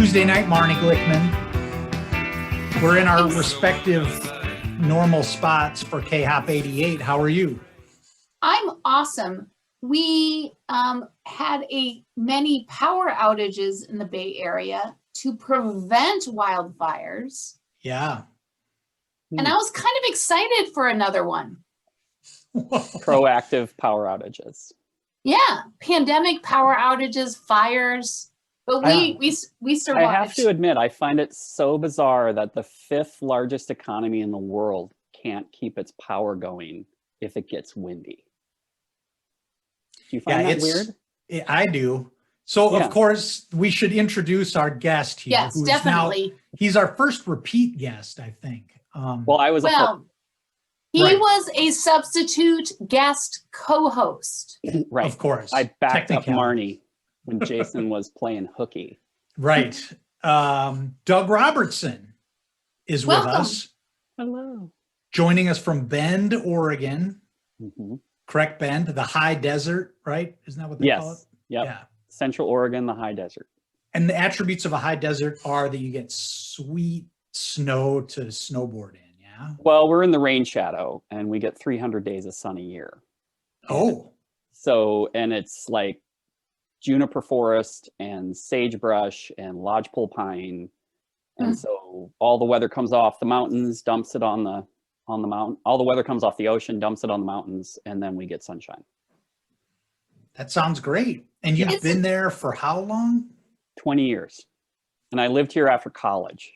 Tuesday night, Marnie Glickman. We're in our respective normal spots for KHOP88. How are you? I'm awesome. We had many power outages in the Bay Area to prevent wildfires. Yeah. And I was kind of excited for another one. Proactive power outages. Yeah, pandemic power outages, fires, but we survived. I have to admit, I find it so bizarre that the 5th largest economy in the world can't keep its power going if it gets windy. Do you find that weird? I do. So of course we should introduce our guest here. Yes, definitely. He's our first repeat guest, I think. He was a substitute guest co-host. Right. Of course. I backed up Marnie when Jason was playing hooky. Right. Doug Robertson is with us. Hello. Joining us from Bend, Oregon. Mm-hmm. Correct, Bend, the high desert, right? Isn't that what they call it? Yep. Yeah. Central Oregon, the high desert. And the attributes of a high desert are that you get sweet snow to snowboard in, yeah? Well, we're in the rain shadow and we get 300 days of sun a year. Oh. So, and it's like juniper forest and sagebrush and lodgepole pine. And so all the weather comes off the mountains, dumps it on the mountain. All the weather comes off the ocean, dumps it on the mountains, and then we get sunshine. That sounds great. And you've been there for how long? 20 years. And I lived here after college.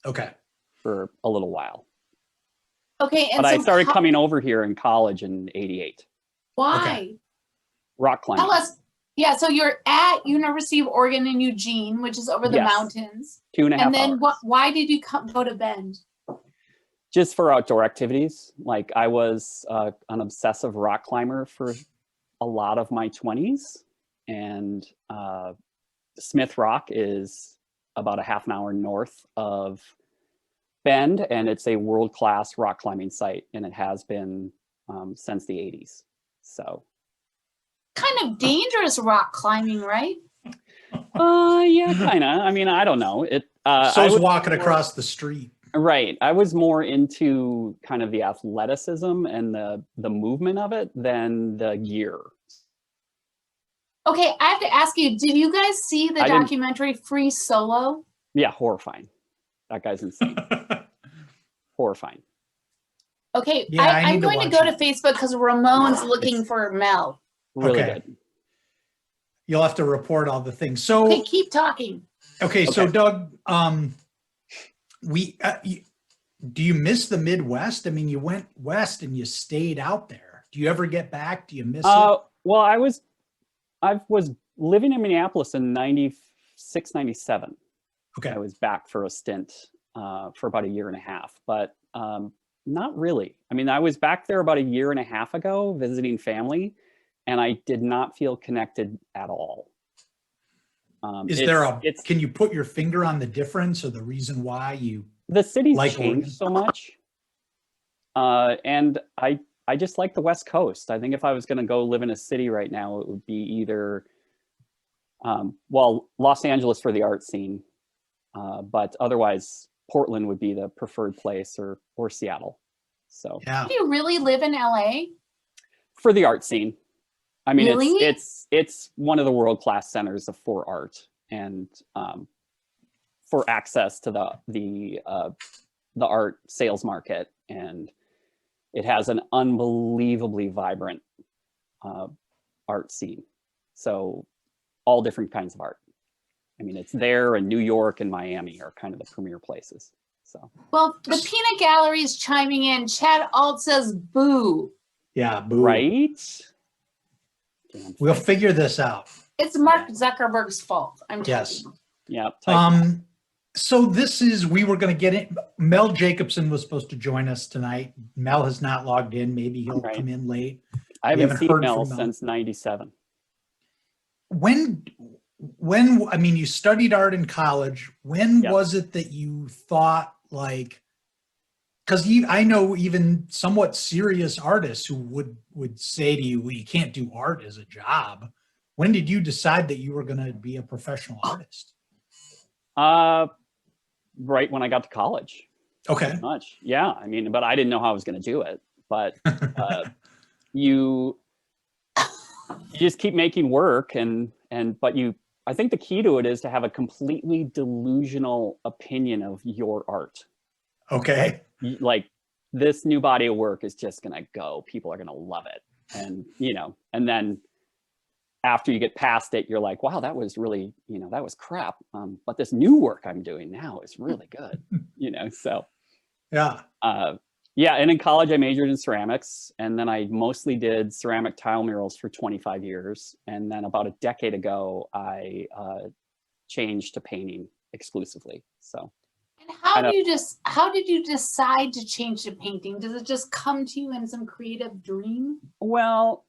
Okay. For a little while. Okay. And but I started coming over here in college in '88. Why? Okay. Rock climbing. Tell us. Yeah, so you're at University of Oregon in Eugene, which is over the mountains. 2.5 hours. And then why did you go to Bend? Just for outdoor activities. Like I was an obsessive rock climber for a lot of my 20s. And Smith Rock is about a half an hour north of Bend, and it's a world-class rock climbing site, and it has been since the 80s. So kind of dangerous rock climbing, right? Yeah, kind of. I mean, I don't know. So is walking across the street. Right. I was more into kind of the athleticism and the movement of it than the gear. Okay, I have to ask you, did you guys see the documentary Free Solo? Yeah, horrifying. That guy's insane. Horrifying. Okay, yeah, I'm going to go to Facebook because Ramon's looking for Mel. Really good. You'll have to report all the things. So okay, keep talking. Okay, so Doug, do you miss the Midwest? I mean, you went west and you stayed out there. Do you ever get back? Do you miss it? Well, I was living in Minneapolis in 96, 97. Okay. I was back for a stint for about 1.5 years, but not really. I mean, I was back there about 1.5 years ago visiting family, and I did not feel connected at all. Can you put your finger on the difference or the reason why the city's changed so much? And I just like the West Coast. I think if I was going to go live in a city right now, it would be either, Los Angeles for the art scene, but otherwise Portland would be the preferred place, or Seattle. So yeah. Do you really live in LA? For the art scene. I mean, really? it's one of the world-class centers for art and for access to the art sales market, and it has an unbelievably vibrant art scene. So all different kinds of art. I mean, it's there, and New York and Miami are kind of the premier places. So well, the Peanut Gallery is chiming in. Chad Alt says boo. Yeah, boo. Right. We'll figure this out. It's Mark Zuckerberg's fault. I'm yes. Yeah. So we were going to get in. Mel Jacobson was supposed to join us tonight. Mel has not logged in. Maybe he'll come in late. I haven't seen Mel since '97. When I mean, you studied art in college. When was it that you thought because I know even somewhat serious artists who would say to you, well, you can't do art as a job. When did you decide that you were going to be a professional artist? Right when I got to college. Okay. Pretty much. Yeah. I mean, but I didn't know how I was going to do it. But you just keep making work but I think the key to it is to have a completely delusional opinion of your art. Okay. Like this new body of work is just going to go. People are going to love it. And, and then after you get past it, you're like, wow, that was really, that was crap. But this new work I'm doing now is really good, so. Yeah. Yeah. And in college, I majored in ceramics. And then I mostly did ceramic tile murals for 25 years. And then about a decade ago, I changed to painting exclusively. So. And how did you decide to change to painting? Does it just come to you in some creative dream? Well,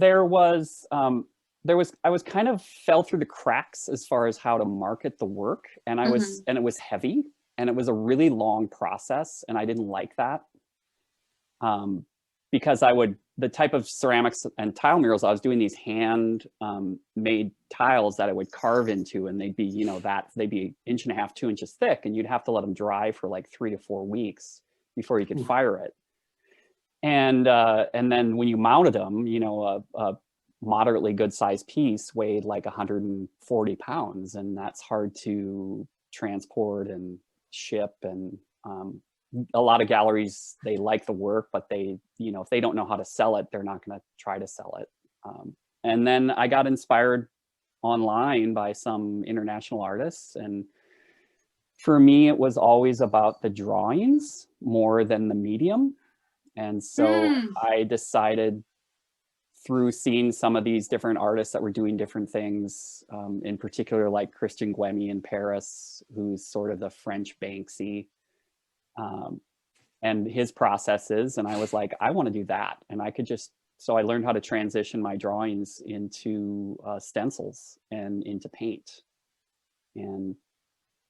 I was kind of fell through the cracks as far as how to market the work. And and it was heavy and it was a really long process. And I didn't like that. Because the type of ceramics and tile murals, I was doing these hand made tiles that I would carve into, and they'd be, they'd be 1.5 inches, 2 inches thick, and you'd have to let them dry for like 3 to 4 weeks before you could fire it. And then when you mounted them, a moderately good sized piece weighed like 140 pounds, and that's hard to transport and ship. And a lot of galleries, they like the work, but they, if they don't know how to sell it, they're not going to try to sell it. And then I got inspired online by some international artists. And for me, it was always about the drawings more than the medium. And so I decided, through seeing some of these different artists that were doing different things, in particular, like Christian Guemy in Paris, who's sort of the French Banksy, and his processes. And I was like, I want to do that. And so I learned how to transition my drawings into stencils and into paint. And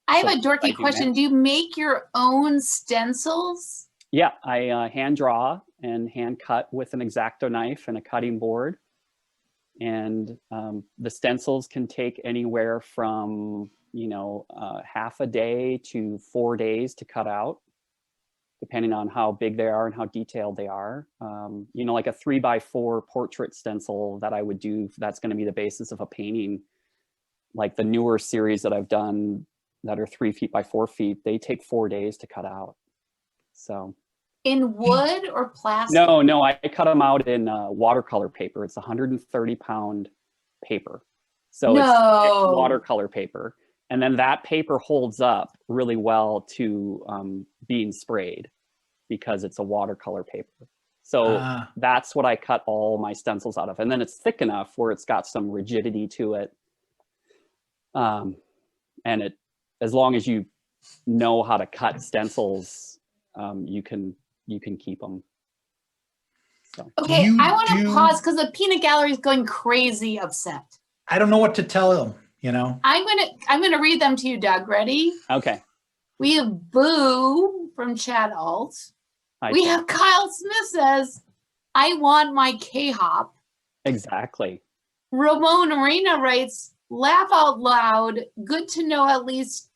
I have a dorky question. Do you make your own stencils? Yeah, I hand draw and hand cut with an X-Acto knife and a cutting board. And the stencils can take anywhere from, half a day to 4 days to cut out, depending on how big they are and how detailed they are. Like a 3x4 portrait stencil that I would do, that's going to be the basis of a painting. Like the newer series that I've done that are 3 feet by 4 feet, they take 4 days to cut out. So. In wood or plastic? No, I cut them out in watercolor paper. It's 130-pound paper. So it's watercolor paper. And then that paper holds up really well to being sprayed because it's a watercolor paper. So that's what I cut all my stencils out of. And then it's thick enough where it's got some rigidity to it. And as long as you know how to cut stencils, you can keep them. So. Okay, I want to pause because the peanut gallery is going crazy upset. I don't know what to tell them. I'm gonna read them to you, Doug. Ready? Okay. We have Boo from Chat Alt. We have Kyle Smith says, I want my K-hop. Exactly. Ramon Arena writes, laugh out loud. Good to know at least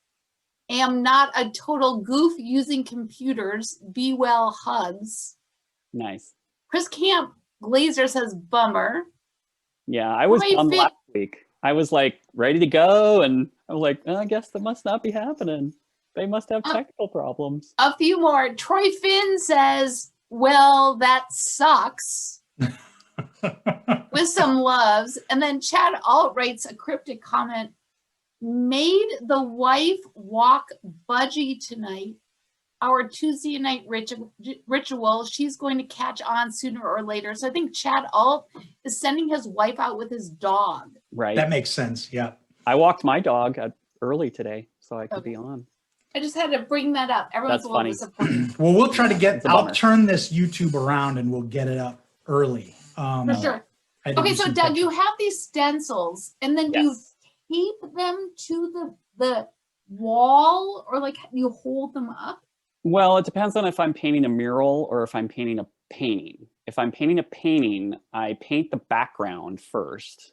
am not a total goof using computers. Be well, hugs. Nice. Chris Camp Glazer says, bummer. Yeah, I was bummed last week. I was like ready to go, and I was like, I guess that must not be happening. They must have technical problems. A few more. Troy Finn says, well, that sucks. With some loves. And then Chad Alt writes a cryptic comment. Made the wife walk budgie tonight. Our Tuesday night ritual. She's going to catch on sooner or later. So I think Chad Alt is sending his wife out with his dog. Right. That makes sense. Yeah. I walked my dog early today, so I could be on. I just had to bring that up. Everyone's a little disappointed. Well, we'll try to I'll turn this YouTube around and we'll get it up early. For sure. Okay, so Doug, you have these stencils, and then you tape them to the wall, or like you hold them up? Well, it depends on if I'm painting a mural or if I'm painting a painting. If I'm painting a painting, I paint the background first.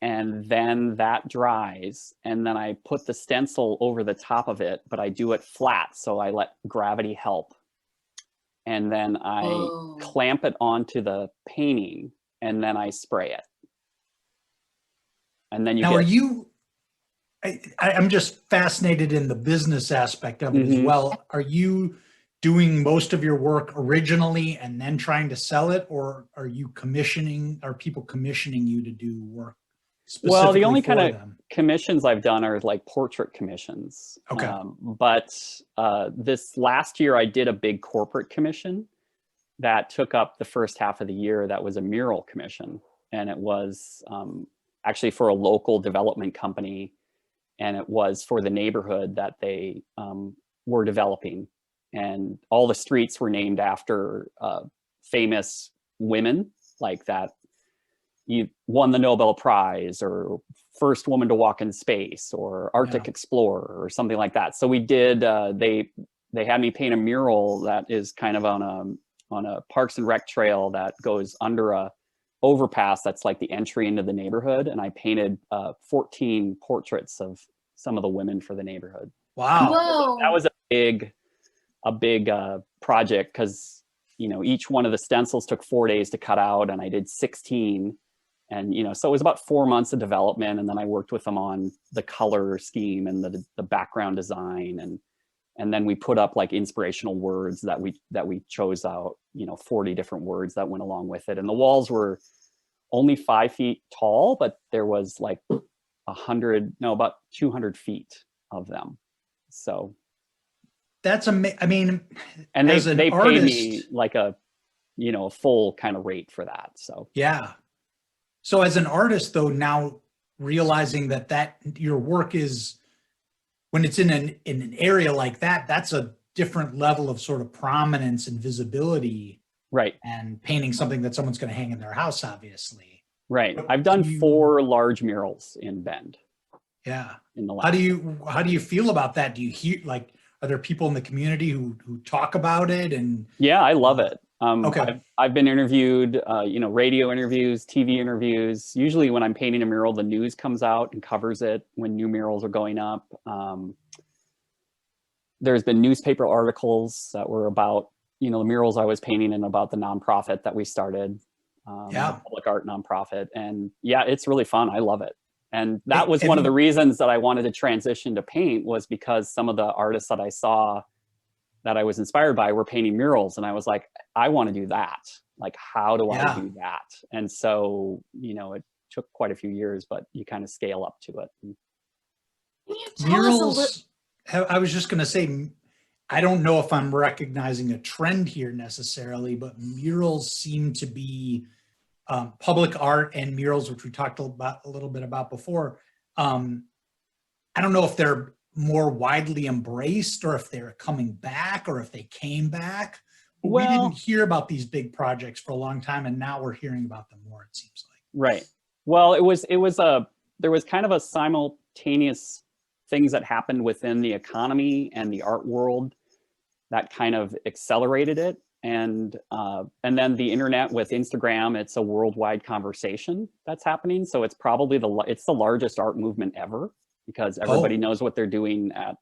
and then that dries, and then I put the stencil over the top of it, but I do it flat, so I let gravity help. And then I clamp it onto the painting, and then I spray it. And then you now, get... are you, I'm just fascinated in the business aspect of it as well. Are you doing most of your work originally and then trying to sell it, or are you commissioning, are people commissioning you to do work specifically? Well, the only for kind of them? commissions I've done are like portrait commissions. Okay. But this last year I did a big corporate commission that took up the first half of the year. That was a mural commission. And it was actually for a local development company. And it was for the neighborhood that they were developing. And all the streets were named after famous women, like that you won the Nobel Prize, or first woman to walk in space, or Arctic explorer, or something like that. So we did, they had me paint a mural that is kind of on a Parks and Rec trail that goes under a overpass that's like the entry into the neighborhood. And I painted 14 portraits of some of the women for the neighborhood. Wow. Whoa. That was a big project, because, you know, each one of the stencils took 4 days to cut out, and I did 16. And, you know, so it was about 4 months of development. And then I worked with them on the color scheme and the background design. And then we put up like inspirational words that we chose out, you know, 40 different words that went along with it. And the walls were only 5 feet tall, but there was like about 200 feet of them. So That's amazing. I mean, and as an they artist, paid me like a, you know, a full kind of rate for that. So yeah. So as an artist, though, now realizing that your work is, when it's in an area like that, that's a different level of sort of prominence and visibility. Right. And painting something that someone's going to hang in their house, obviously. Right. But I've done 4 large murals in Bend. Yeah. In the last. How do you feel about that? Do you hear, like, are there people in the community who talk about it? And yeah, I love it. Okay. I've been interviewed, you know, radio interviews, TV interviews. Usually when I'm painting a mural, the news comes out and covers it when new murals are going up. There's been newspaper articles that were about, you know, the murals I was painting, and about the nonprofit that we started, the public art nonprofit. And yeah, it's really fun. I love it. And that was one of the reasons that I wanted to transition to paint, was because some of the artists that I saw that I was inspired by were painting murals. And I was like, I want to do that. Like, how do I do that? And so, you know, it took quite a few years, but you kind of scale up to it. Can you tell Murals, us I was just going to say, I don't know if I'm recognizing a trend here necessarily, but murals seem to be public art and murals, which we talked about a little bit about before. I don't know if they're more widely embraced, or if they're coming back, or if they came back. But we didn't hear about these big projects for a long time, and now we're hearing about them more, it seems like. Right. Well, there was kind of a simultaneous things that happened within the economy and the art world that kind of accelerated it. And then the internet with Instagram, it's a worldwide conversation that's happening. So it's probably it's the largest art movement ever, because everybody knows what they're doing at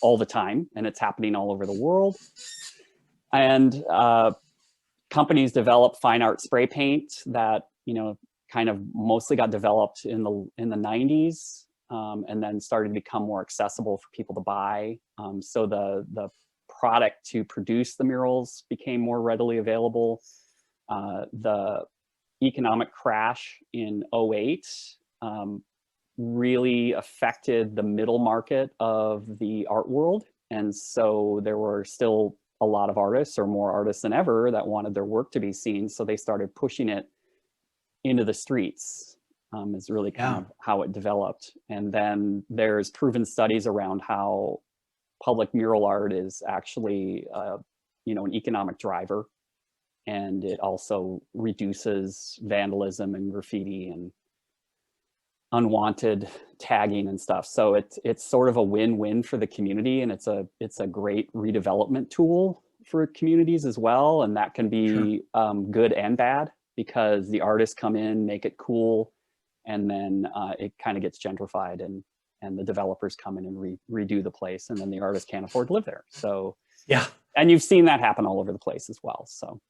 all the time, and it's happening all over the world. And companies develop fine art spray paint that, you know, kind of mostly got developed in the 90s, and then started to become more accessible for people to buy. So the product to produce the murals became more readily available. The economic crash in '08 really affected the middle market of the art world. And so there were still a lot of artists, or more artists than ever, that wanted their work to be seen. So they started pushing it into the streets, is really kind of how it developed. And then there's proven studies around how public mural art is actually, you know, an economic driver. And it also reduces vandalism and graffiti and unwanted tagging and stuff. So it's sort of a win-win for the community, and it's a great redevelopment tool for communities as well. And that can be good and bad, because the artists come in, make it cool, and then it kind of gets gentrified, and the developers come in and redo the place, and then the artist can't afford to live there. So Yeah. and you've seen that happen all over the place as well. So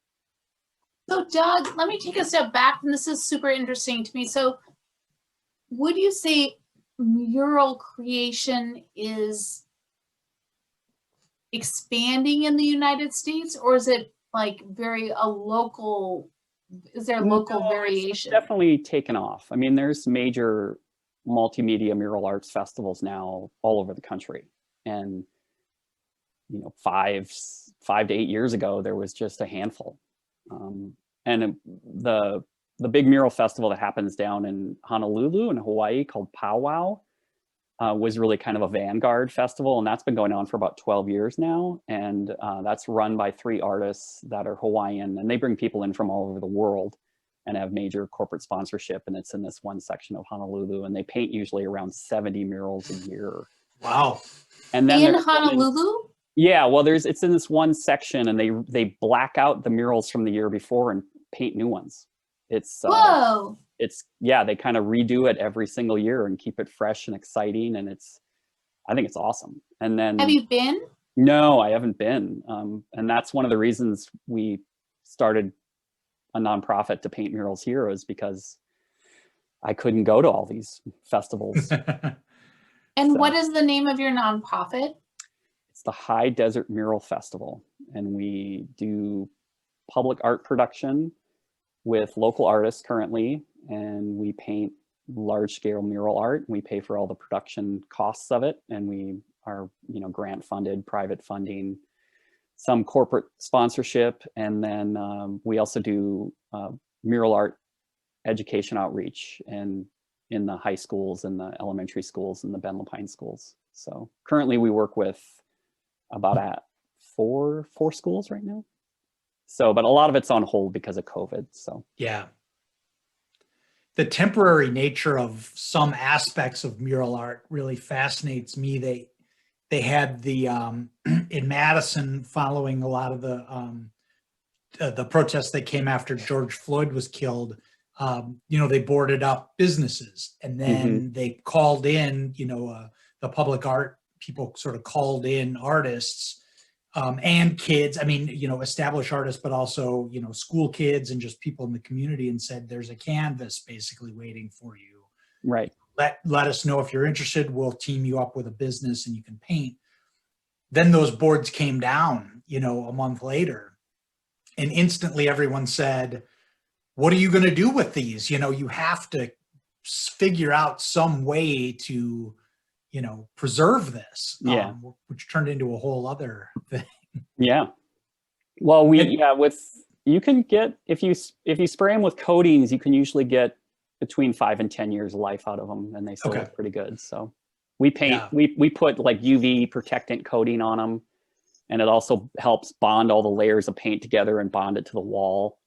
Doug, let me take a step back, and this is super interesting to me. So would you say mural creation is expanding in the United States, or is it like very a local, is there local No, variation? it's definitely taken off. I mean, there's major multimedia mural arts festivals now all over the country. And, you know, 5 to 8 years ago, there was just a handful. And the big mural festival that happens down in Honolulu in Hawaii called Powwow was really kind of a vanguard festival, and that's been going on for about 12 years now. And that's run by 3 artists that are Hawaiian, and they bring people in from all over the world and have major corporate sponsorship. And it's in this one section of Honolulu, and they paint usually around 70 murals a year. Wow. And then In Honolulu? Yeah, well, it's in this one section, and they black out the murals from the year before and paint new ones. It's Whoa. Yeah, they kind of redo it every single year and keep it fresh and exciting, and I think it's awesome. And then Have you been? No, I haven't been, and that's one of the reasons we started a nonprofit to paint murals here, is because I couldn't go to all these festivals. And So- what is the name of your nonprofit? It's the High Desert Mural Festival, and we do public art production with local artists currently, and we paint large scale mural art. We pay for all the production costs of it, and we are, you know, grant funded, private funding, some corporate sponsorship, and then we also do mural art education outreach and in the high schools and the elementary schools and the Ben Lapine schools. So currently we work with about 4 schools right now. So, but a lot of it's on hold because of COVID. So Yeah. The temporary nature of some aspects of mural art really fascinates me. They had the in Madison, following a lot of the protests that came after George Floyd was killed. You know, they boarded up businesses, and then they called in, you know, the public art people sort of called in artists and kids. I mean, you know, established artists, but also, you know, school kids and just people in the community, and said, there's a canvas basically waiting for you. right. Let us know if you're interested. We'll team you up with a business and you can paint. Then those boards came down, you know, a month later, and instantly everyone said, what are you going to do with these? You know, you have to figure out some way to, you know, preserve this. Yeah. Which turned into a whole other thing. Yeah. Well, you can get, if you spray them with coatings, you can usually get between 5 and 10 years life out of them, and they still look pretty good. So we paint, we put like UV protectant coating on them, and it also helps bond all the layers of paint together and bond it to the wall.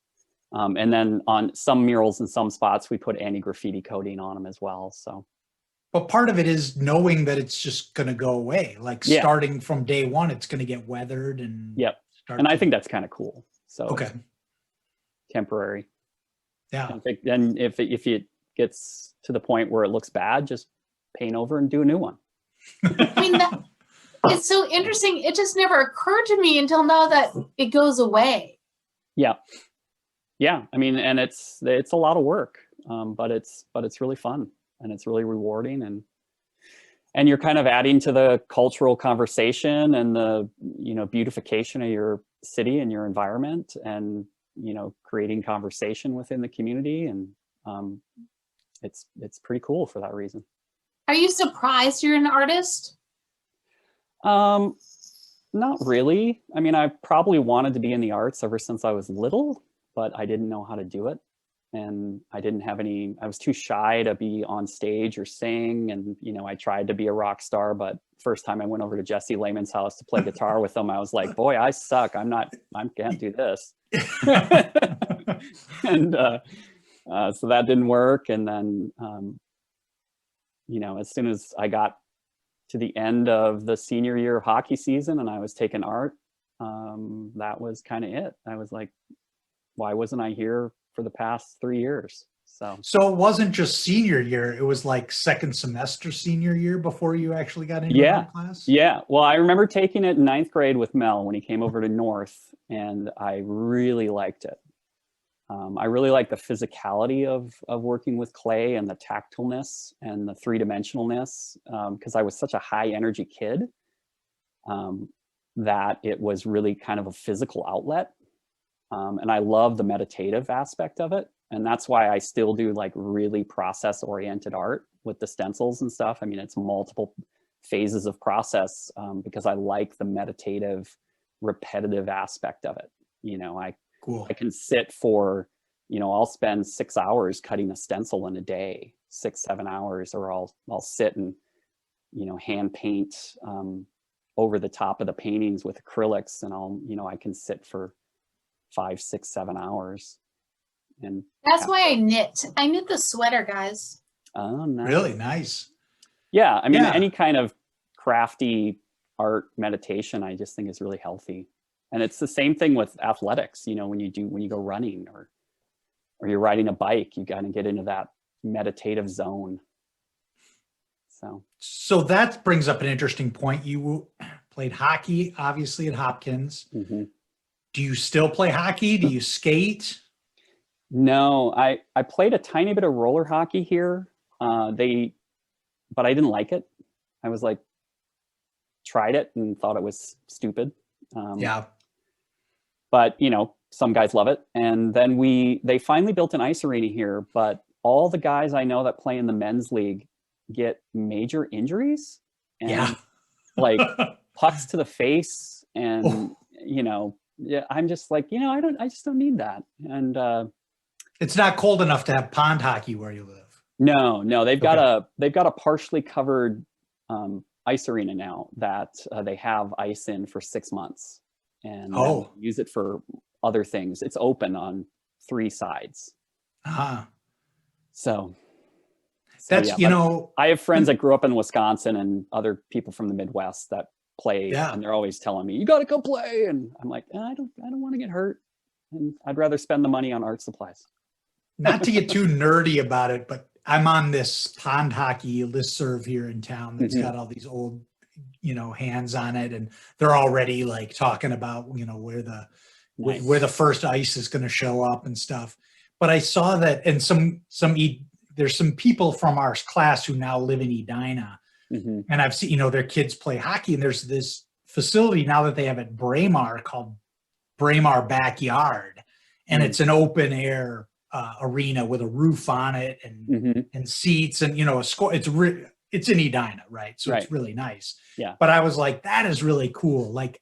And then on some murals in some spots, we put anti-graffiti coating on them as well. So, but part of it is knowing that it's just going to go away. Like starting from day one, it's going to get weathered and and I think that's kind of cool. So temporary. Yeah. And if it gets to the point where it looks bad, just paint over and do a new one. I mean, it's so interesting. It just never occurred to me until now that it goes away. Yeah. Yeah. I mean, and it's a lot of work, but it's really fun, and it's really rewarding, and you're kind of adding to the cultural conversation and the, you know, beautification of your city and your environment, and, you know, creating conversation within the community. And it's pretty cool for that reason. Are you surprised you're an artist? Not really. I mean, I probably wanted to be in the arts ever since I was little, but I didn't know how to do it. And I was too shy to be on stage or sing. And, you know, I tried to be a rock star, but first time I went over to Jesse Lehman's house to play guitar with him, I was like, boy, I suck. I can't do this. And so that didn't work. And then, you know, as soon as I got to the end of the senior year of hockey season and I was taking art, that was kind of it. I was like, why wasn't I here for the past 3 years? So it wasn't just senior year, it was like second semester senior year before you actually got into art class? Yeah. Well, I remember taking it in 9th grade with Mel when he came over to North, and I really liked it. I really like the physicality of working with clay and the tactileness and the three-dimensionalness, because I was such a high energy kid that it was really kind of a physical outlet. And I love the meditative aspect of it. And that's why I still do like really process-oriented art with the stencils and stuff. I mean, it's multiple phases of process because I like the meditative, repetitive aspect of it. You know, I can sit for, you know, I'll spend 6 hours cutting a stencil in a day, 6-7 hours, or I'll sit and, you know, hand paint over the top of the paintings with acrylics, and I can sit for 5, 6, 7 hours. And that's why I knit. I knit the sweater, guys. Oh, nice. Really nice. Yeah, I mean, any kind of crafty art meditation, I just think is really healthy. And it's the same thing with athletics. You know, when you go running or you're riding a bike, you got to get into that meditative zone. So that brings up an interesting point. You played hockey, obviously, at Hopkins. Mm-hmm. Do you still play hockey? Do you skate? No, I played a tiny bit of roller hockey here. But I didn't like it. I was like, tried it and thought it was stupid. Yeah. But, you know, some guys love it. And then they finally built an ice arena here, but all the guys I know that play in the men's league get major injuries and like pucks to the face. And, you know, I'm just like, you know, I just don't need that. And it's not cold enough to have pond hockey where you live. No, they've got a partially covered ice arena now that they have ice in for 6 months, and use it for other things. It's open on 3 sides. So that's, yeah, you know, I have friends that grew up in Wisconsin and other people from the Midwest that play, and they're always telling me, you got to go play. And I'm like, I don't want to get hurt. And I'd rather spend the money on art supplies. Not to get too nerdy about it, but I'm on this pond hockey listserv here in town that's got all these old, you know, hands on it, and they're already like talking about, you know, where the first ice is going to show up and stuff. But I saw that, and there's some people from our class who now live in Edina, and I've seen, you know, their kids play hockey, and there's this facility now that they have at Braemar called Braemar Backyard, and it's an open air arena with a roof on it and seats and, you know, a score. It's in Edina, right? So it's really nice. Yeah. But I was like, that is really cool. Like,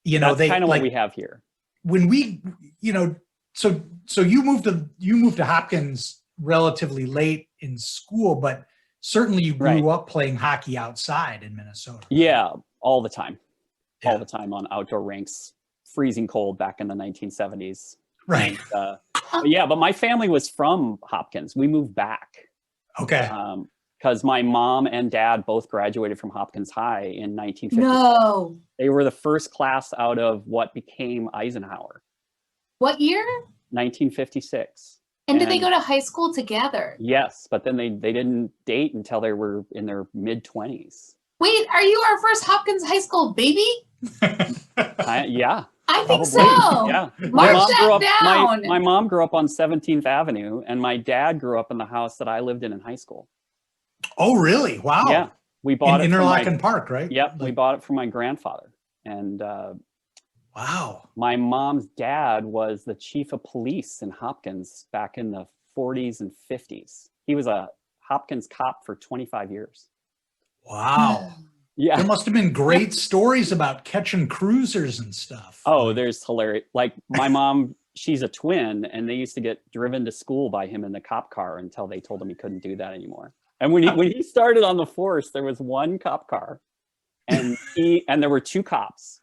you know, that's kind of like, what we have here. When we, you know, so you moved to Hopkins relatively late in school, but certainly you grew up playing hockey outside in Minnesota. Yeah, all the time. All the time on outdoor rinks, freezing cold back in the 1970s. Right. And, but my family was from Hopkins. We moved back. Okay. Because my mom and dad both graduated from Hopkins High in 1950. No. They were the first class out of what became Eisenhower. What year? 1956. And did they go to high school together? Yes, but then they didn't date until they were in their mid-20s. Wait, are you our first Hopkins High School baby? Yeah. I think probably. so. Yeah. Mark that down. My mom grew up on 17th Avenue, and my dad grew up in the house that I lived in high school. Oh, really? Wow. Yeah. We bought it Interlochen Park, right? Yep. We bought it from my grandfather. And wow. My mom's dad was the chief of police in Hopkins back in the 40s and 50s. He was a Hopkins cop for 25 years. Wow. Yeah. There must have been great stories about catching cruisers and stuff. Oh, there's hilarious. Like my mom, she's a twin, and they used to get driven to school by him in the cop car until they told him he couldn't do that anymore. And when he started on the force, there was one cop car, and there were 2 cops,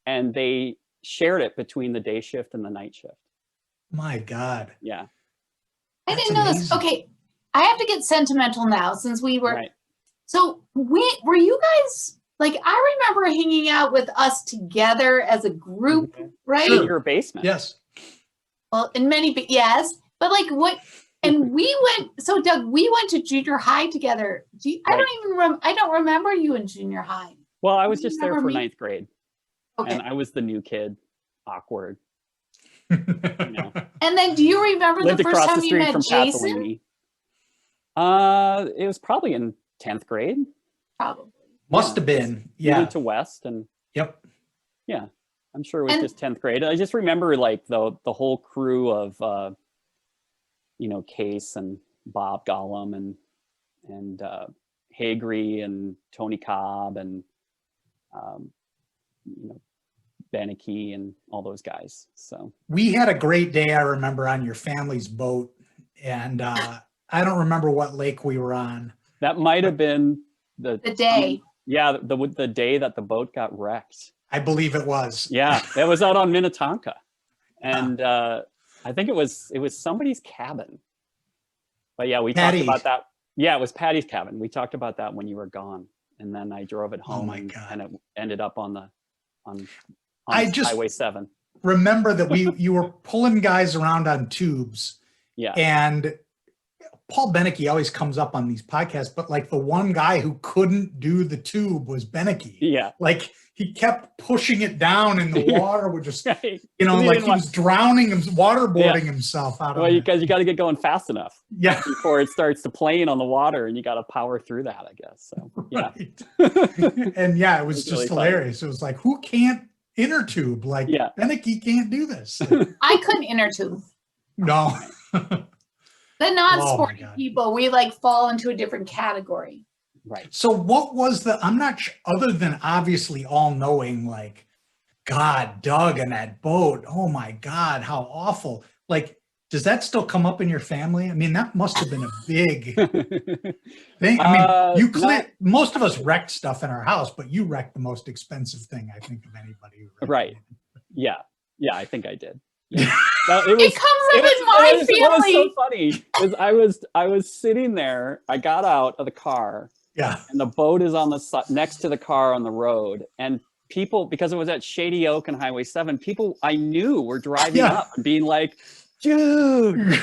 and they shared it between the day shift and the night shift. My God. Yeah. I didn't know this. Okay. I have to get sentimental now since we were. Right. So were you guys, like, I remember hanging out with us together as a group, right? In your basement. Yes. Well, in many, yes. But like, what, And so Doug, we went to junior high together. I don't remember you in junior high. Well, I was just there remember for me? ninth grade, Okay. and I was the new kid, awkward. And then do you remember Lived the first across time the you street met from Jason? Pasolini. It was probably in 10th grade. Probably. Must have been. We Yeah. went to West, and Yep. yeah, I'm sure it was just 10th grade. I just remember like the whole crew of Case and Bob Gollum and Hagree and Tony Cobb and Beneke and all those guys. So We had a great day, I remember, on your family's boat, and I don't remember what lake we were on. that might have been the day. Yeah, the day that the boat got wrecked. I believe it was. Yeah, it was out on Minnetonka, and I think it was somebody's cabin. But yeah, we talked about that. Yeah, it was Patty's cabin. We talked about that when you were gone, and then I drove it home, and it ended up on Highway 7. Remember that you were pulling guys around on tubes. Yeah. And Paul Beneke always comes up on these podcasts, but like the one guy who couldn't do the tube was Beneke. Yeah. Like he kept pushing it down and the water would just, like he was drowning him, waterboarding himself out of it. Well, because you got to get going fast enough. Yeah. Before it starts to plane on the water, and you got to power through that, I guess. So, yeah. Right. And yeah, it was just really hilarious. Funny. It was like, who can't inner tube? Like Beneke can't do this. I couldn't inner tube. No. The non-sporty people, we like fall into a different category. Right. So what was I'm not sure, other than obviously all knowing, like, God, Doug and that boat, oh my God, how awful. Like, does that still come up in your family? I mean, that must have been a big thing. I mean, most of us wrecked stuff in our house, but you wrecked the most expensive thing, I think, of anybody who wrecked. Right. Yeah. Yeah, I think I did. Yeah. It comes up in my family. What was so funny is I was sitting there. I got out of the car. Yeah. And the boat is on the next to the car on the road, and people, because it was at Shady Oak and Highway 7, people I knew were driving up and being like, "Dude,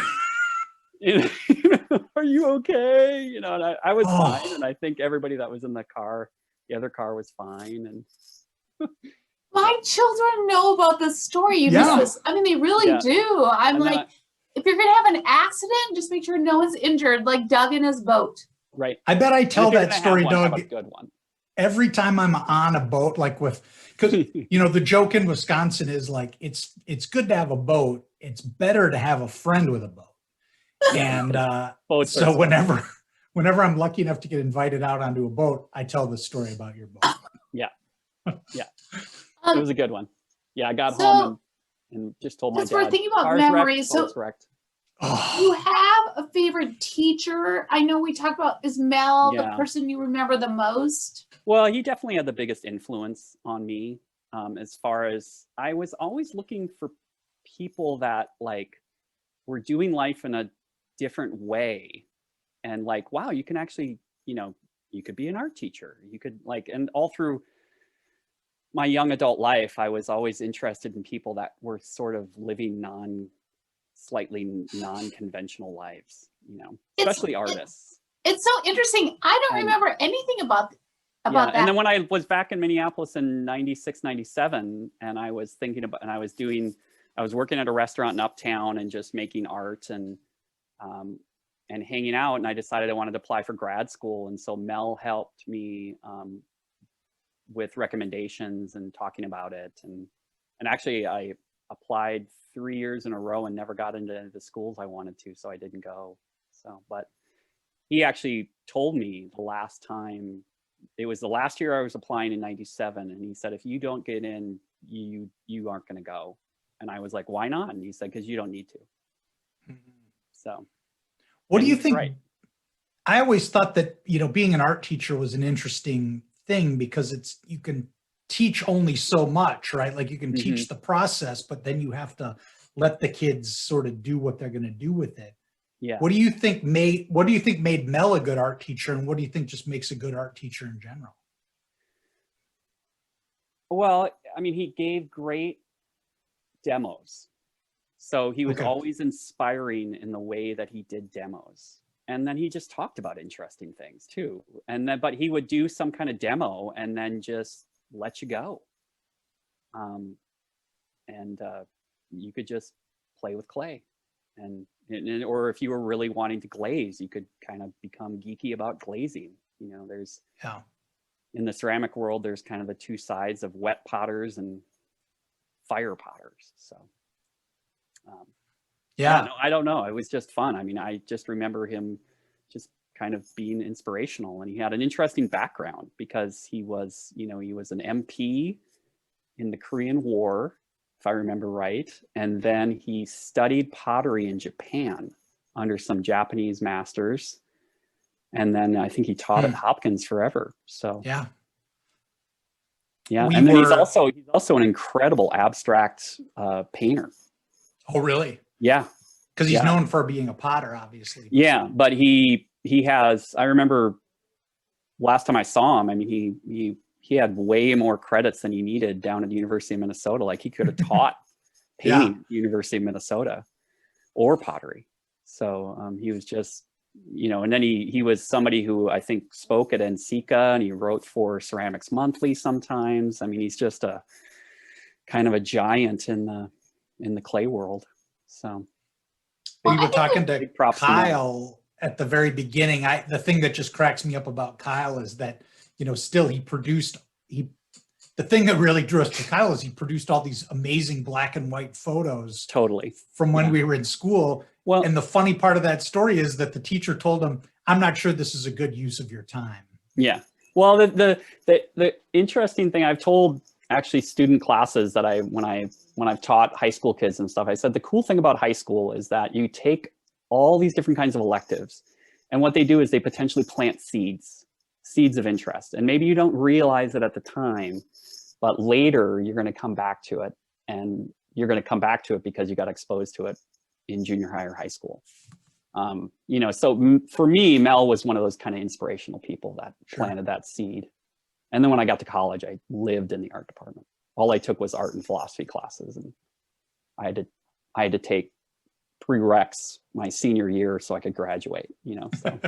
are you okay?" And I was fine, and I think everybody that was in the other car was fine, and. My children know about this story. You missed this. I mean, they really do. I'm like, if you're going to have an accident, just make sure no one's injured, like Doug in his boat. Right. I bet I tell that story, Doug, a good one. Every time I'm on a boat, like because, the joke in Wisconsin is like, it's good to have a boat. It's better to have a friend with a boat. And so whenever I'm lucky enough to get invited out onto a boat, I tell the story about your boat. Yeah. Yeah. It was a good one. Yeah, I got home and just told my dad. We're thinking about memories. Wrecked. You have a favorite teacher? I know we talked about, is Mel the person you remember the most? Well, he definitely had the biggest influence on me. As far as I was always looking for people that like were doing life in a different way, and like, wow, you can actually, you could be an art teacher. You could and all through my young adult life, I was always interested in people that were sort of living slightly non-conventional lives, especially artists. It's so interesting. I don't remember anything about that. And then when I was back in Minneapolis in 96, 97, and I was thinking about, and I was working at a restaurant in Uptown and just making art and hanging out, and I decided I wanted to apply for grad school. And so Mel helped me with recommendations and talking about it. And actually I applied 3 years in a row and never got into the schools I wanted to, so I didn't go. So, but he actually told me the last time, it was the last year I was applying in 97. And he said, if you don't get in, you aren't going to go. And I was like, why not? And he said, because you don't need to. So. What do you think? Right. I always thought that, being an art teacher was an interesting thing because you can teach only so much, right? Like you can teach the process, but then you have to let the kids sort of do what they're going to do with it. Yeah. What do you think made Mel a good art teacher, and what do you think just makes a good art teacher in general? Well, I mean, he gave great demos. So he was Okay. always inspiring in the way that he did demos. And then he just talked about interesting things too. And then, but he would do some kind of demo and then just let you go. You could just play with clay. Or if you were really wanting to glaze, you could kind of become geeky about glazing. You know, there's, in the ceramic world, there's kind of the two sides of wet potters and fire potters. So, no, I don't know. It was just fun. I mean, I just remember him just kind of being inspirational, and he had an interesting background because he was, you know, he was an MP in the Korean War, if I remember right. And then he studied pottery in Japan under some Japanese masters. And then I think he taught at Hopkins forever. So yeah. And then he's also an incredible abstract painter. Oh, really? Yeah. Because he's known for being a potter, obviously. Yeah, but he has, I remember last time I saw him, I mean, he had way more credits than he needed down at the University of Minnesota. Like he could have taught painting at the University of Minnesota or pottery. So he was just, you know, and then he was somebody who I think spoke at NCECA, and he wrote for Ceramics Monthly sometimes. I mean, he's just a kind of a giant in the clay world. So we were talking to Kyle at the very beginning. The thing that just cracks me up about Kyle is that, you know, still the thing that really drew us to Kyle is he produced all these amazing black and white photos. Totally. From when we were in school. Well, and the funny part of that story is that the teacher told him, I'm not sure this is a good use of your time. Yeah. Well, the interesting thing I've told actually student classes that when I've taught high school kids and stuff, I said, the cool thing about high school is that you take all these different kinds of electives, and what they do is they potentially plant seeds of interest. And maybe you don't realize it at the time, but later you're going to come back to it, and you're going to come back to it because you got exposed to it in junior high or high school. You know, so for me, Mel was one of those kind of inspirational people that planted that seed. And then when I got to college, I lived in the art department. All I took was art and philosophy classes, and I had to take prereqs my senior year so I could graduate, you know, so.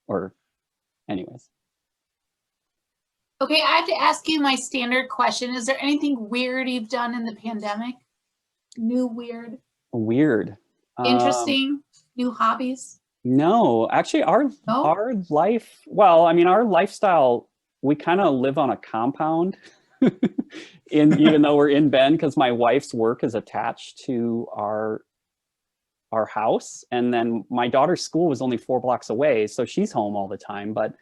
Or anyways. Okay, I have to ask you my standard question. Is there anything weird you've done in the pandemic? New weird? Weird. Interesting? New hobbies? No, actually our life, well, I mean, our lifestyle, we kind of live on a compound even though we're in Bend, because my wife's work is attached to our house. And then my daughter's school was only 4 blocks away, so she's home all the time. But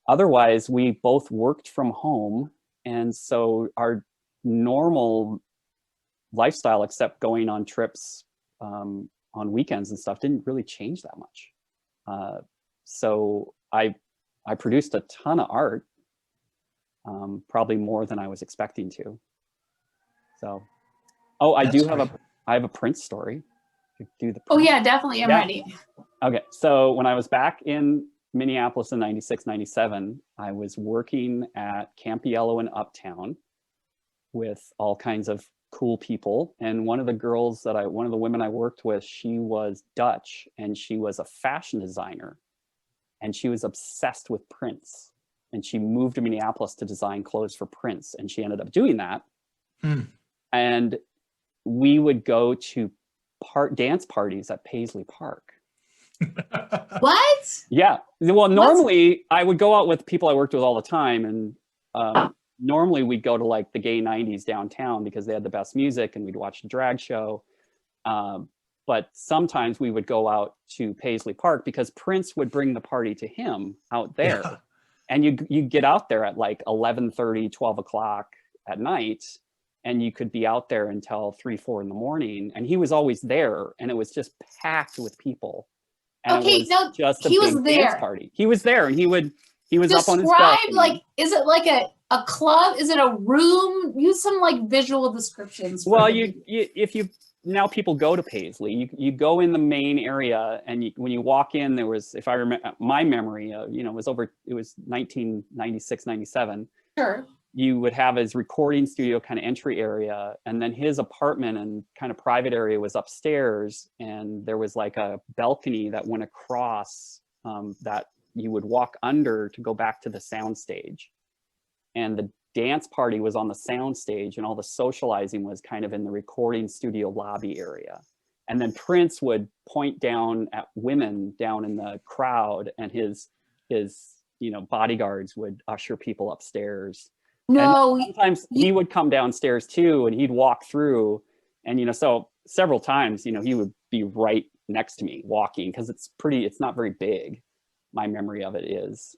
otherwise, we both worked from home. And so our normal lifestyle, except going on trips on weekends and stuff, didn't really change that much. So I produced a ton of art, probably more than I was expecting to. So, I have a Prince story. Do the Prince. Oh yeah, definitely. I'm ready. Okay, so when I was back in Minneapolis in 96, 97, I was working at Campiello in Uptown with all kinds of cool people. And one of the women I worked with, she was Dutch, and she was a fashion designer, and she was obsessed with Prince. And she moved to Minneapolis to design clothes for Prince, and she ended up doing that. And we would go to dance parties at Paisley Park. What? Yeah. Well, normally I would go out with people I worked with all the time, and normally we'd go to like the gay 90s downtown because they had the best music, and we'd watch the drag show. But sometimes we would go out to Paisley Park because Prince would bring the party to him out there. Yeah. And you get out there at like 11:30, 12 o'clock at night, and you could be out there until 3, 4 in the morning. And he was always there, and it was just packed with people. And okay, now just he was there. Dance party. He was there, and he was Describe, up on his balcony. like, is it like a club? Is it a room? Use some like visual descriptions. Well, now people go to Paisley. You go in the main area, and when you walk in, there was, if I remember my memory, it was 1996, 97. Sure. you would have his recording studio kind of entry area, and then his apartment and kind of private area was upstairs, and there was like a balcony that went across that you would walk under to go back to the sound stage. And the dance party was on the sound stage, and all the socializing was kind of in the recording studio lobby area. And then Prince would point down at women down in the crowd, and his bodyguards would usher people upstairs. No, and sometimes he would come downstairs too, and he'd walk through, and so several times he would be right next to me walking, because it's not very big, my memory of it is,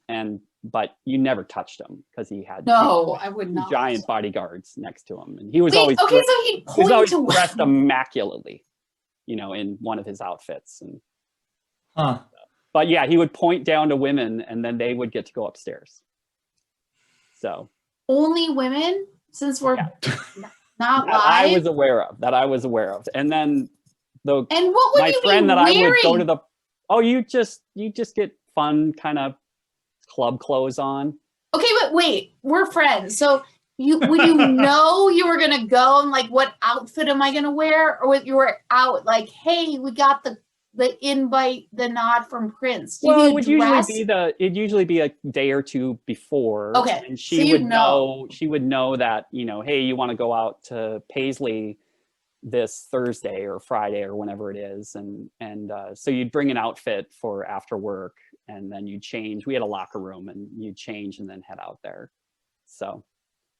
but you never touched him because he had I would not. giant bodyguards next to him, and he was Wait, always okay, so he'd point to dressed immaculately, in one of his outfits. And but yeah, he would point down to women, and then they would get to go upstairs. So only women, since we're not that live. I was aware of, and then and what would my you friend be that wearing? I would go to the you just get fun kind of club clothes on. Okay, but wait, we're friends, so would you know you were gonna go, and like, what outfit am I gonna wear? Or you were out like, hey, we got the invite, the nod from Prince. Well, it'd usually be a day or two before. Okay, and she would know that, hey, you want to go out to Paisley this Thursday or Friday or whenever it is, and so you'd bring an outfit for after work, and then you'd change. We had a locker room, and you'd change and then head out there. So,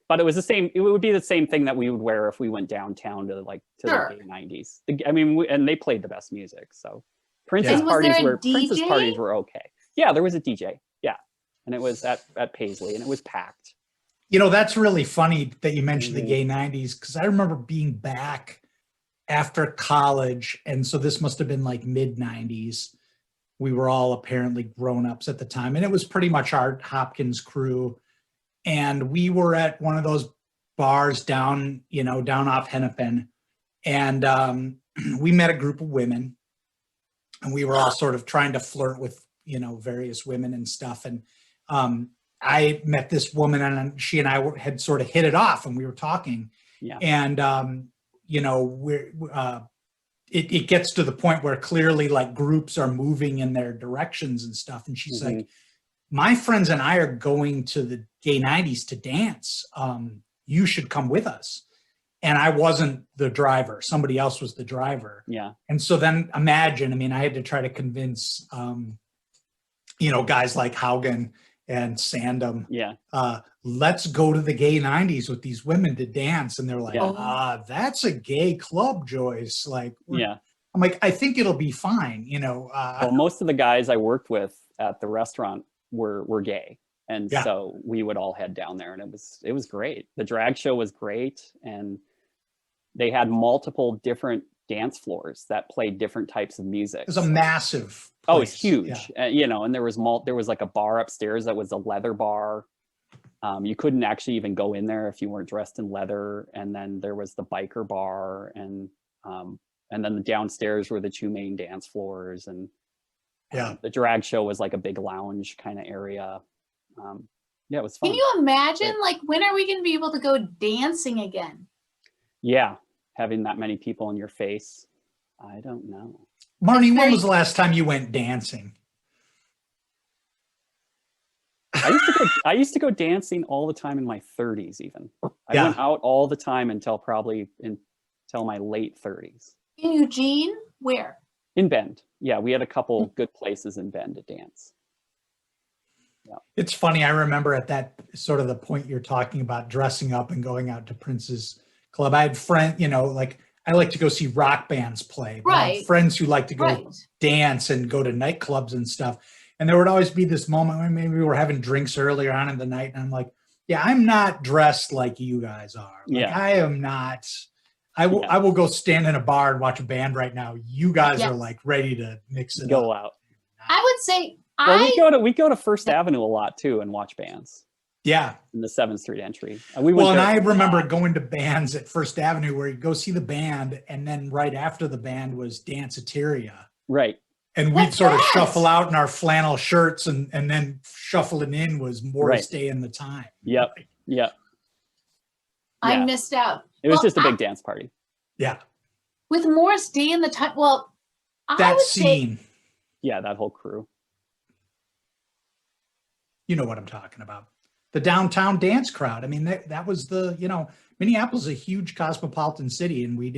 but it would be the same thing that we would wear if we went downtown to the gay 90s. I mean, and they played the best music. So Prince's parties were okay. Yeah, there was a DJ. Yeah. And it was at Paisley, and it was packed. That's really funny that you mentioned the gay 90s, because I remember being back after college. And so this must have been like mid 90s. We were all apparently grown-ups at the time, and it was pretty much our Hopkins crew. And we were at one of those bars down off Hennepin. And we met a group of women, and we were all sort of trying to flirt with, various women and stuff. And I met this woman, and she and I had sort of hit it off, and we were talking. Yeah. And, it gets to the point where clearly like groups are moving in their directions and stuff. And she's like, my friends and I are going to the gay 90s to dance. You should come with us. And I wasn't the driver. Somebody else was the driver. Yeah. And so then imagine, I had to try to convince, guys like Haugen and Sandom. Yeah. Let's go to the gay 90s with these women to dance. And they're like, that's a gay club, Joyce. Like, yeah. I'm like, I think it'll be fine. Well, most of the guys I worked with at the restaurant were gay. And so we would all head down there, and it was great. The drag show was great, and they had multiple different dance floors that played different types of music. It was a massive place. Oh, it's huge. Yeah. And there was like a bar upstairs that was a leather bar. You couldn't actually even go in there if you weren't dressed in leather. And then there was the biker bar, and then the downstairs were the two main dance floors, and the drag show was like a big lounge kind of area. It was fun. Can you imagine, like, when are we going to be able to go dancing again? Yeah, having that many people in your face. I don't know. Marnie, when was the last time you went dancing? I used to go dancing all the time in my 30s even. I went out all the time until my late 30s. In Eugene? Where? In Bend. Yeah, we had a couple good places in Bend to dance. Yeah. It's funny. I remember at that sort of the point you're talking about dressing up and going out to Prince's club. I had friends, like I like to go see rock bands play. But I had friends who like to go dance and go to nightclubs and stuff. And there would always be this moment when maybe we were having drinks earlier on in the night, and I'm like, yeah, I'm not dressed like you guys are. Like, I am not. I will go stand in a bar and watch a band right now. You guys are like ready to mix it go up. Out. I would say we go to First Avenue a lot too and watch bands. Yeah. In the 7th Street entry. And I remember going to bands at First Avenue where you go see the band, and then right after the band was Danceteria. Right. And we'd sort of shuffle out in our flannel shirts, and then shuffling in was Morris Day in the Time. Yep. Yeah. I Yeah. missed out. It was Well, just a big dance party. Yeah. With Morris Day and the time, well, I That would say, scene, Yeah, that whole crew. you know what I'm talking about. The downtown dance crowd. I mean, that was the, Minneapolis is a huge cosmopolitan city, and we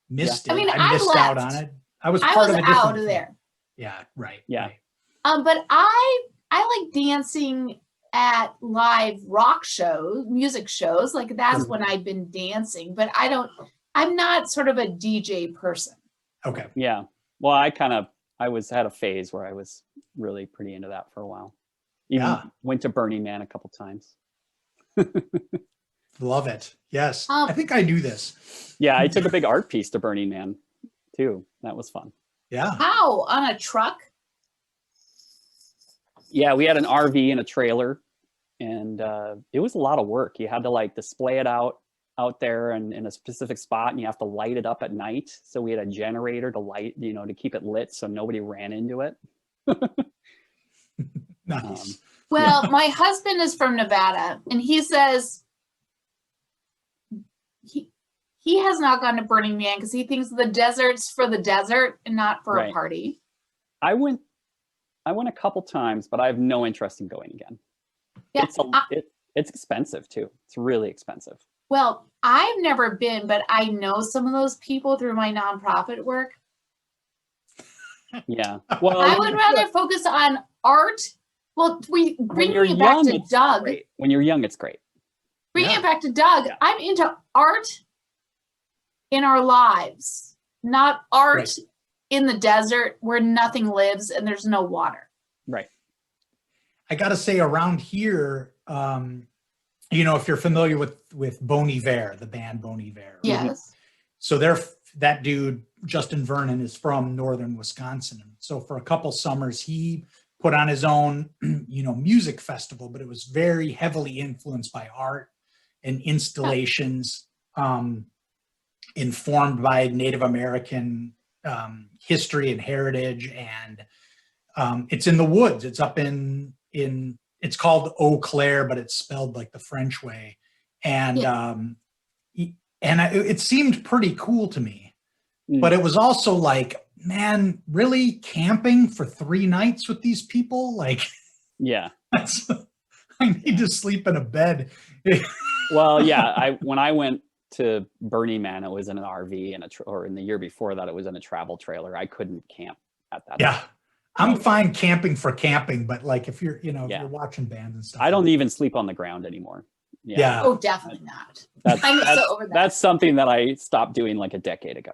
missed I it. mean, I I missed out left. on it. I was I part was of a different out of thing. there. Yeah, right. Yeah. right. But I like dancing at live rock shows, music shows. Like that's when I've been dancing, but I'm not sort of a DJ person. Okay. Yeah. Well, I had a phase where I was really pretty into that for a while. Even Yeah. went to Burning Man a couple times. Love it. Yes. I think I knew this. Yeah, I took a big art piece to Burning Man too. That was fun. Yeah. How? On a truck? Yeah, we had an RV and a trailer, and it was a lot of work. You had to like display it out there and in a specific spot, and you have to light it up at night. So we had a generator to light, to keep it lit so nobody ran into it. Nice. Well, my husband is from Nevada, and he says he has not gone to Burning Man because he thinks the desert's for the desert and not for a Right. party. I went a couple times, but I have no interest in going again. Yeah, It's expensive too. It's really expensive. well, I've never been, but I know some of those people through my nonprofit work. Yeah. Well, I would rather focus on art. Well, we when bring you're it back young, to it's Doug. great. When you're young, it's great. Bring Yeah. it back to Doug. Yeah. I'm into art in our lives, not art Right. in the desert where nothing lives and there's no water. Right. I got to say, around here, if you're familiar with Bon Iver, the band Bon Iver. Yes. So that dude, Justin Vernon, is from northern Wisconsin. So for a couple summers, he put on his own, music festival, but it was very heavily influenced by art and installations, informed by Native American history and heritage. And it's in the woods. It's up in it's called Eau Claire, but it's spelled like the French way. And it seemed pretty cool to me. But it was also like, man, really camping for 3 nights with these people? Like, Yeah. I need to sleep in a bed. Well, yeah. When I went to Burning Man, it was in an RV or in the year before that, it was in a travel trailer. I couldn't camp at that. Yeah. I'm fine camping for camping, but like if you're, if you're watching bands and stuff. I don't even sleep on the ground anymore. Yeah. Oh, definitely not. That's, I'm that's, so over that. that's something that I stopped doing like a decade ago.